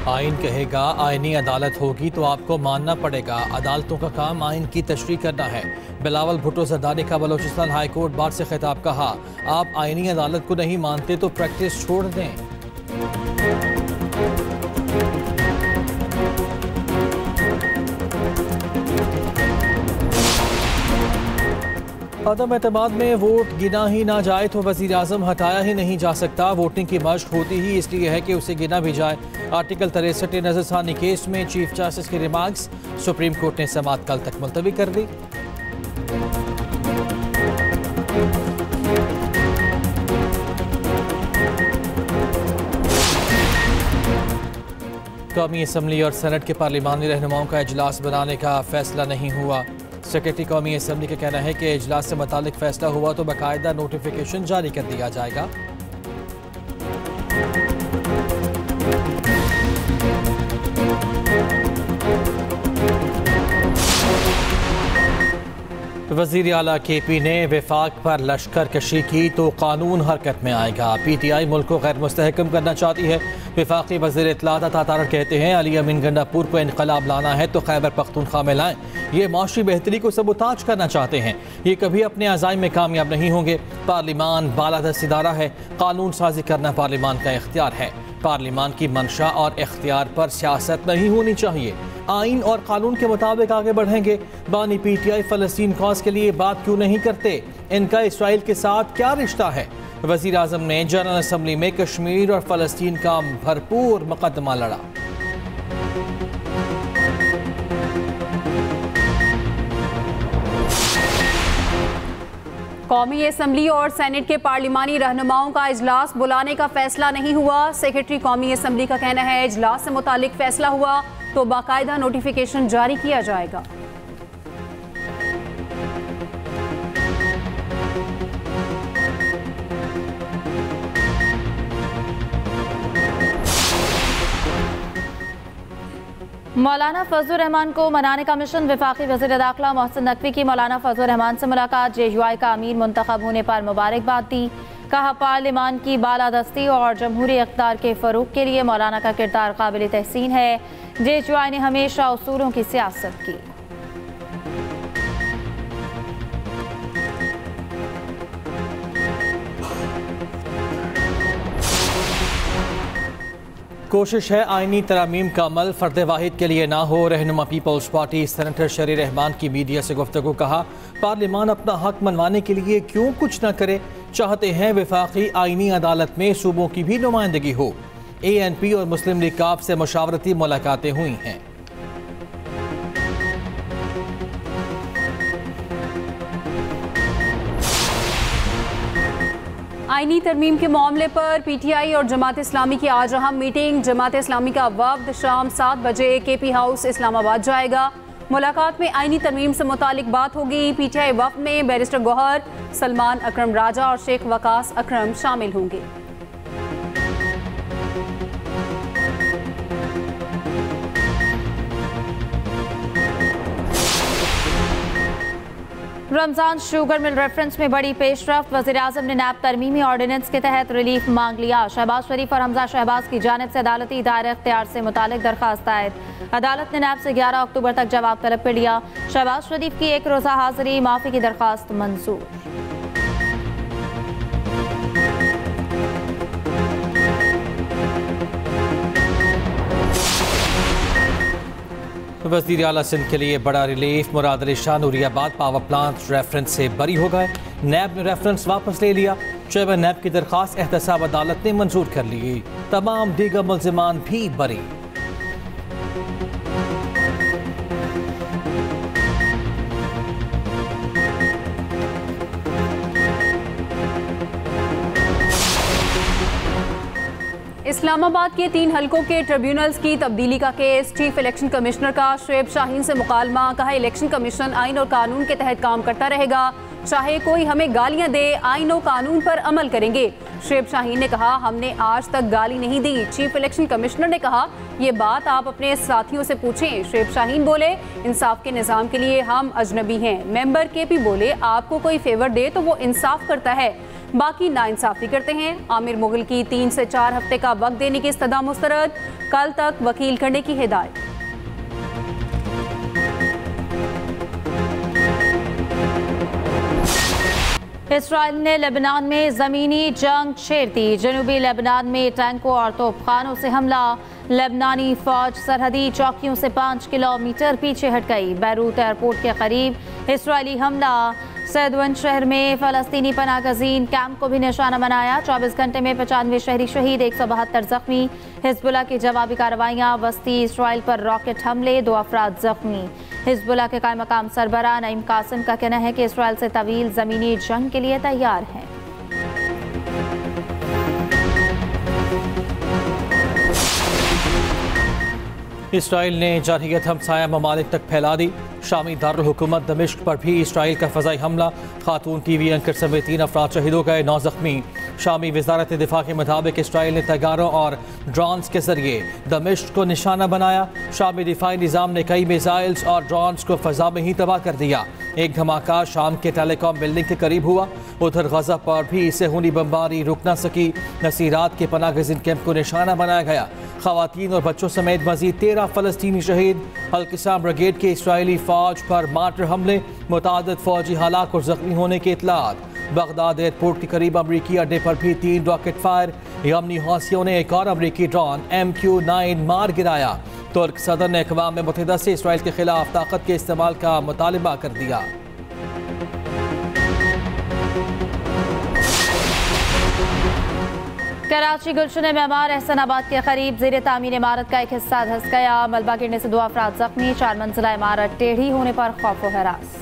आइन कहेगा आइनी अदालत होगी तो आपको मानना पड़ेगा। अदालतों का काम आइन की तशरीह करना है। बिलावल भुट्टो जरदारी का बलोचिस्तान हाई कोर्ट बार से खिताब। कहा, आप आइनी अदालत को नहीं मानते तो प्रैक्टिस छोड़ दें। अदम एतमाद में वोट गिना ही ना जाए तो वज़ीर आज़म हटाया ही नहीं जा सकता। वोटिंग की मशक होती ही इसलिए है कि उसे गिना भी जाए। आर्टिकल 63 नजरसानी केस में चीफ जस्टिस के रिमार्क्स सुप्रीम कोर्ट ने समाअत कल तक मुलतवी कर दी। कौमी असम्बली और सेनेट के पार्लिमानी रहनुमाओं का इजलास बनाने का फैसला नहीं हुआ। सेक्रेटरी कौमी असम्बली का कहना है कि इजलास से मुतालिक फैसला हुआ तो बाकायदा नोटिफिकेशन जारी कर दिया जाएगा। वज़ीर आला KP ने विफाक पर लश्कर कशी की तो कानून हरकत में आएगा। PTI मुल्क को गैर मुस्तहकम करना चाहती है। विफाकी वज़ीर इत्तलात तातारन कहते हैं, अली अमीन गंडापुर को इनकलाब लाना है तो खैबर पख्तूनख्वा में लाएं। ये माशी बेहतरी को सबूताज करना चाहते हैं। ये कभी अपने अज़ाइम में कामयाब नहीं होंगे। पार्लिमान बालादस्त इदारा है। कानून साजी करना पार्लिमान का इख्तियार है। पार्लिमान की मंशा और इख्तियार पर सियासत नहीं होनी चाहिए। आइन और कानून के मुताबिक आगे बढ़ेंगे। बानी PTI फ़लस्तीन कॉज के लिए बात क्यों नहीं करते? इनका इसराइल के साथ क्या रिश्ता है? वज़ीर आज़म ने जनरल असम्बली में कश्मीर और फ़लस्तीन का भरपूर मुकदमा लड़ा। कौमी असम्बली और सेनेट के पार्लिमानी रहनुमाओं का इजलास बुलाने का फैसला नहीं हुआ। सेक्रेटरी कौमी असम्बली का कहना है, इजलास से मुतालिक फैसला हुआ तो बाकायदा नोटिफिकेशन जारी किया जाएगा। मौलाना फजलुर रहमान को मनाने का मिशन। वफाकी वज़ीर दाखिला मोहसिन नकवी की मौलाना फजलुर रहमान से मुलाकात। JUI का अमीर मुंतखब होने पर मुबारकबाद दी। कहा, पार्लिमान की बालादस्ती और जमहूरी इक़्तिदार के फ़रोग़ के लिए मौलाना का किरदार काबिल तहसीन है। JUI ने हमेशा उसूलों की सियासत की। कोशिश है आइनी तरामीम का अमल फ़र्द वाहिद के लिए ना हो। रहनुमा पीपल्स पार्टी सेनेटर शरीर रहमान की मीडिया से गुफ्तगू। कहा, पार्लिमान अपना हक मनवाने के लिए क्यों कुछ न करे? चाहते हैं विफाकी आइनी अदालत में सूबों की भी नुमाइंदगी हो। ANP और मुस्लिम लीग काफ से मुशावरती मुलाकातें हुई हैं। आइनी तरमीम के मामले पर PTI और जमात इस्लामी की आज अहम मीटिंग। जमात इस्लामी का वफ्द शाम 7 बजे KP हाउस इस्लामाबाद जाएगा। मुलाकात में आइनी तरमीम से मुतालिक बात होगी। PTI वफ्द में बैरिस्टर गौहर, सलमान अकरम राजा और शेख वकास अकरम शामिल होंगे। रमजान शुगर मिल रेफरेंस में बड़ी पेशरफ्त। वज़ीर आज़म ने नैब तरमीमी ऑर्डिनेंस के तहत रिलीफ मांग लिया। शहबाज शरीफ और हमजा शहबाज की जानिब से अदालती दायरे इख्तियार से मुतालिक दरख्वास्त दायर। अदालत ने नैब से 11 अक्टूबर तक जवाब तलब कर लिया। शहबाज शरीफ की एक रोज़ा हाजिरी माफ़ी की दरख्वास्त मंजूर। वज़ीर आला सिंध के लिए बड़ा relief. Murad Ali Shah Nooriabad power plant reference से बरी हो गए। नैब ने रेफरेंस वापस ले लिया। चेयरमैन नैब की दरख्वास्त एहतसाब अदालत ने मंजूर कर ली। तमाम दीगर मुल्ज़िमान भी बरी। इस्लामाबाद के 3 हलकों के ट्रिब्यूनल्स की तब्दीली का केस। चीफ इलेक्शन कमिश्नर का शुएब शाहीन से मुकालमा। कहा, इलेक्शन कमीशन आइन और कानून के तहत काम करता रहेगा। चाहे कोई हमें गालियां दे, आइन और कानून पर अमल करेंगे। शुएब शाहीन ने कहा, हमने आज तक गाली नहीं दी। चीफ इलेक्शन कमिश्नर ने कहा, ये बात आप अपने साथियों से पूछें। शुएब शाहीन बोले, इंसाफ के निज़ाम के लिए हम अजनबी हैं। मेंबर KP बोले, आपको कोई फेवर दे तो वो इंसाफ करता है। बाकी नाइंसाफी करते हैं। आमिर मुगल की 3 से 4 हफ्ते का वक्त देने की इस्तदा मुस्तरद, कल तक वकील करने की हिदायत। इसराइल ने लेबनान में ज़मीनी जंग छेड़ दी। जनूबी लेबनान में टैंकों और तोपखानों से हमला। लेबनानी फौज सरहदी चौकियों से 5 किलोमीटर पीछे हट गई। बैरूत एयरपोर्ट के करीब इसराइली हमला। सैदवन शहर में फ़लस्तीनी पनागज़ीन कैंप को भी निशाना बनाया। 24 घंटे में 95 शहरी शहीद, 172 जख्मी। हिजबुल्लाह की जवाबी कार्रवाइयाँ। वस्ती इसराइल पर रॉकेट हमले, 2 अफराद जख्मी। हिजबुल्लाह के कायम मकाम सरबराह नईम कासिम का कहना है कि इसराइल से तवील ज़मीनी जंग के लिए तैयार है। इसराइल ने जारहियत हमसाया ममालिक तक फैला दी। शामी दारुल हुकूमत दमिश्क पर भी इसराइल का फ़ज़ाई हमला। खातून टीवी एंकर समेत 3 अफराद शहीद हो गए, 9 जख्मी। शामी वज़ारत दिफा के मुताबिक इसराइल ने तैयारों और ड्रोन्स के जरिए दमिश्क को निशाना बनाया। शामी दिफाई निज़ाम ने कई मिसाइल्स और ड्रोन्स को फ़ज़ा में ही तबाह कर दिया। एक धमाका शाम के टेलीकॉम बिल्डिंग के करीब हुआ। उधर गजा पर भी सेहूनी बमबारी रुक न सकी। नसीरात के पनागज़ीन कैंप को निशाना बनाया गया। ख़वातीन और बच्चों समेत मज़ीद 13 फ़लस्तीनी शहीद। अल-क़िस्साम ब्रिगेड के इसराइली फ़ौज पर मार्टर हमले, मुतादिद फ़ौजी हलाक और ज़ख्मी होने के इत्तलात। बगदाद एयरपोर्ट के करीब अमरीकी अड्डे पर भी 3 रॉकेट फायर। यमनी हौसियों ने एक और अमरीकी ड्रोन MQ-9 मार गिराया। तुर्क सदर ने अक़वाम मुत्तहिदा से इसराइल के खिलाफ ताकत के इस्तेमाल का मुतालबा कर दिया। कराची गुलशन मेमार एहसनाबाद के करीब ज़ेर तामीर इमारत का एक हिस्सा धंस गया। मलबा गिरने से 2 अफराद जख्मी। 4 मंजिला इमारत टेढ़ी होने पर खौफ व हरास।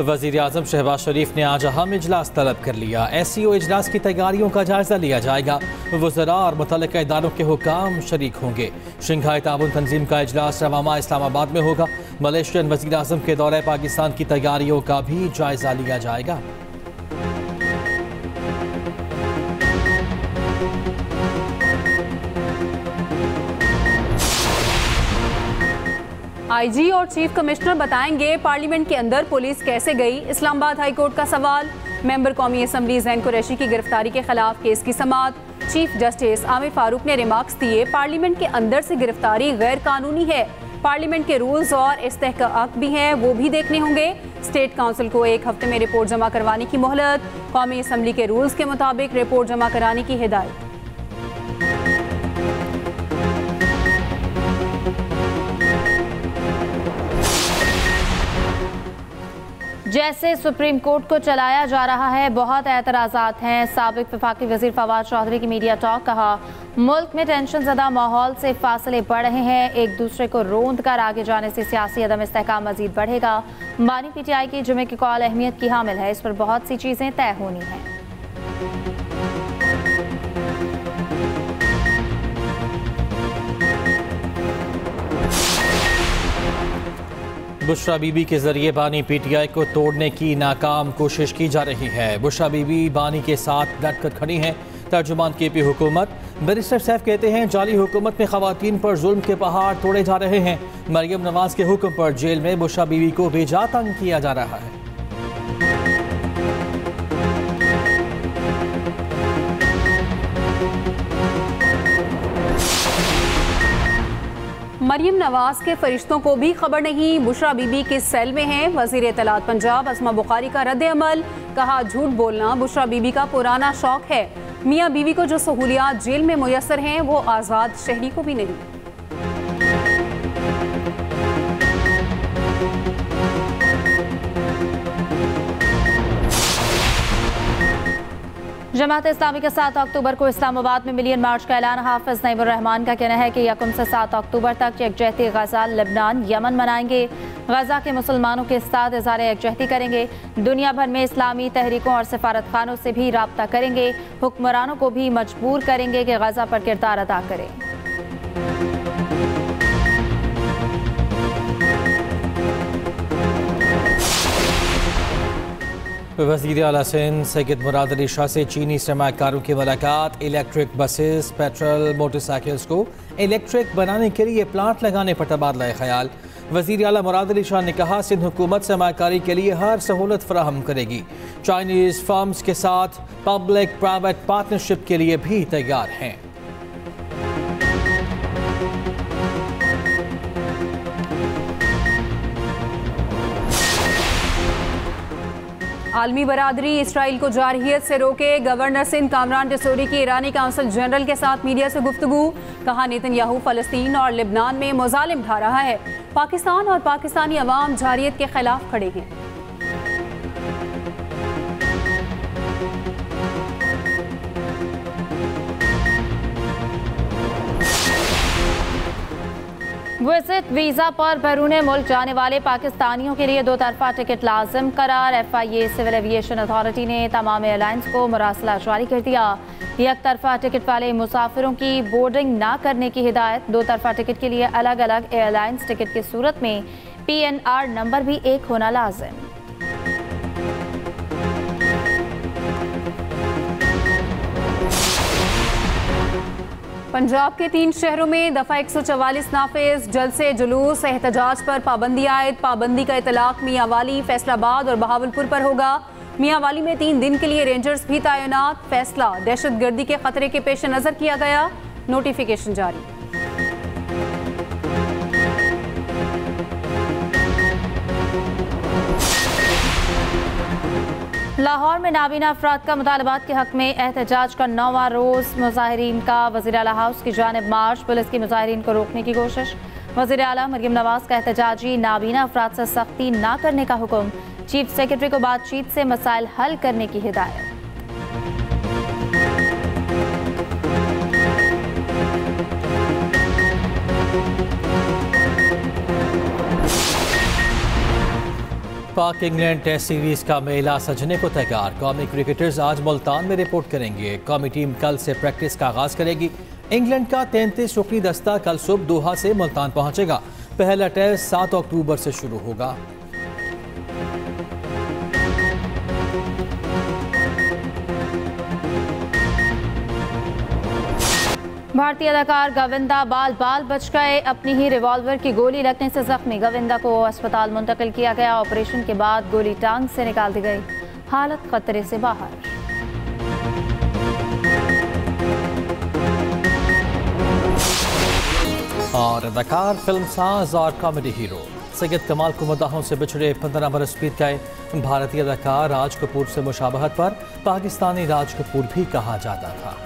वज़ीर आज़म शहबाज शरीफ ने आज अहम इजलास तलब कर लिया। SCO इजलास की तैयारियों का जायजा लिया जाएगा। वज़रा और मुतल्लिक़ा इदारों के हुकाम शरीक होंगे। शंघाई ताउन तंजीम का इजलास रवामा इस्लामाबाद में होगा। मलेशियन वज़ीर आज़म के दौरे पाकिस्तान की तैयारियों का भी जायजा लिया जाएगा। IG और चीफ कमिश्नर बताएंगे पार्लियामेंट के अंदर पुलिस कैसे गई। इस्लामाबाद हाई कोर्ट का सवाल। मेंबर कौमी असम्बली ज़ैन कुरैशी की गिरफ्तारी के खिलाफ केस की समाअत। चीफ जस्टिस आमिर फारूक ने रिमार्क्स दिए, पार्लियामेंट के अंदर से गिरफ्तारी गैर कानूनी है। पार्लियामेंट के रूल्स और इस्तेहकाक भी हैं, वो भी देखने होंगे। स्टेट काउंसिल को 1 हफ्ते में रिपोर्ट जमा करवाने की मोहलत। कौमी असम्बली के रूल्स के मुताबिक रिपोर्ट जमा कराने की हिदायत। जैसे सुप्रीम कोर्ट को चलाया जा रहा है, बहुत एतराज़ात हैं। साबिक वफाकी वज़ीर फवाद चौधरी की मीडिया टॉक। कहा, मुल्क में टेंशन ज़दा माहौल से फासले बढ़ रहे हैं। एक दूसरे को रोंद कर आगे जाने से सियासी अदम इस्तेहकाम मज़ीद बढ़ेगा। बानी PTI की जुमे की कॉल अहमियत की हामिल है। इस पर बहुत सी चीज़ें तय होनी हैं। बुशरा बीबी के जरिए बानी PTI को तोड़ने की नाकाम कोशिश की जा रही है। बुशरा बीबी बानी के साथ डटकर खड़ी हैं। तर्जुमान KP हुकूमत बैरिस्टर सैफ कहते हैं, जाली हुकूमत में खवातीन पर जुल्म के पहाड़ तोड़े जा रहे हैं। मरियम नवाज के हुक्म पर जेल में बुशरा बीबी को बेजा तंग किया जा रहा है। मरियम नवाज के फरिश्तों को भी खबर नहीं, बुशरा बीबी किस सेल में हैं। वज़ीर इत्तलात पंजाब अस्मा बुखारी का रद्द अमल। कहा, झूठ बोलना बुशरा बीबी का पुराना शौक है। मियाँ बीवी को जो सहूलियात जेल में मुयस्सर हैं वो आज़ाद शहरी को भी नहीं। जमात इस्लामी के 7 अक्टूबर को इस्लामाबाद में मिलियन मार्च का ऐलान। हाफिज नईमुर रहमान का कहना है कि 1 से 7 अक्टूबर तक यकजहती गजा, लेबनान, यमन मनाएंगे। गजा के मुसलमानों के साथ इज़हार यकजहती करेंगे। दुनिया भर में इस्लामी तहरीकों और सफारत खानों से भी राब्ता करेंगे। हुक्मरानों को भी मजबूर करेंगे कि गजा पर किरदार अदा करें। वज़ीर आला सिंध सैयद मुराद अली शाह से चीनी सरमाकारों की मुलाकात। इलेक्ट्रिक बसेस, पेट्रोल मोटरसाइकिल्स को इलेक्ट्रिक बनाने के लिए प्लांट लगाने पर तबादला ख्याल। वज़ीर आला मुराद अली शाह ने कहा, सिंध हुकूमत सरमाकारी के लिए हर सहूलत फराहम करेगी। चाइनीज़ फर्म्स के साथ पब्लिक प्राइवेट पार्टनरशिप के लिए भी तैयार हैं। आलमी बरादरी इसराइल को जारहियत से रोके। गवर्नर सिंध कामरान टिसोरी की ईरानी काउंसिल जनरल के साथ मीडिया से गुफ्तगू। कहा, नेतन्याहू फ़लस्तीन और लिबनान में मुज़ालिम ढा रहा है। पाकिस्तान और पाकिस्तानी अवाम जारहियत के खिलाफ खड़े हैं। विजिट वीज़ा पर बैरून मुल्क जाने वाले पाकिस्तानियों के लिए 2 तरफा टिकट लाजिम करार। FIA सिविल एविएशन अथॉरिटी ने तमाम एयरलाइंस को मुरासला जारी कर दिया। एक तरफा टिकट वाले मुसाफिरों की बोर्डिंग ना करने की हिदायत। 2 तरफा टिकट के लिए अलग अलग एयरलाइंस टिकट की सूरत में PNR नंबर भी एक होना लाजिम। पंजाब के 3 शहरों में दफ़ा 144 नाफिज। जल्द से जुलूस एहतजाज पर पाबंदी आयद। पाबंदी का इतलाक मियांवाली, फैसलाबाद और बहावलपुर पर होगा। मियांवाली में 3 दिन के लिए रेंजर्स भी तैनात। फैसला दहशतगर्दी के खतरे के पेश नज़र किया गया। नोटिफिकेशन जारी। लाहौर में नाबीना अफराद का मुतालबात के हक में एहतजाज का 9वां रोज़। मुजाहिरीन का वज़ीर आला हाउस की जानिब मार्च। पुलिस की मुजाहिरीन को रोकने की कोशिश। वज़ीर आला मरियम नवाज का एहतजाजी नाबीना अफराद से सख्ती ना करने का हुक्म। चीफ सेक्रेटरी को बातचीत से मसाइल हल करने की हिदायत। पाक इंग्लैंड टेस्ट सीरीज का मेला सजने को तैयार। कौमी क्रिकेटर्स आज मुल्तान में रिपोर्ट करेंगे। कौमी टीम कल से प्रैक्टिस का आगाज करेगी। इंग्लैंड का 33 रुकनी दस्ता कल सुबह दोहा से मुल्तान पहुंचेगा। पहला टेस्ट 7 अक्टूबर से शुरू होगा। भारतीय अदाकार गोविंदा बाल बाल बच गए। अपनी ही रिवॉल्वर की गोली लगने से जख्मी गोविंदा को अस्पताल मुंतकिल किया गया। ऑपरेशन के बाद गोली टांग से निकाल दी गई। हालत खतरे से बाहर। और अदाकार, फिल्मसाज और कॉमेडी हीरो सैयद कमाल को मुद्दाहों से बिछड़े 15 बरस बीत गए। भारतीय अदाकार राज कपूर से मुशाबहत पर पाकिस्तानी राज कपूर भी कहा जाता था।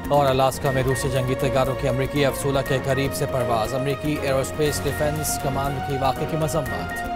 और अलास्का में रूसी जंगी तैयारों की अमरीकी F-16 के करीब से परवाज। अमरीकी एरोस्पेस डिफेंस कमांड की वाक़े की मज़म्मत।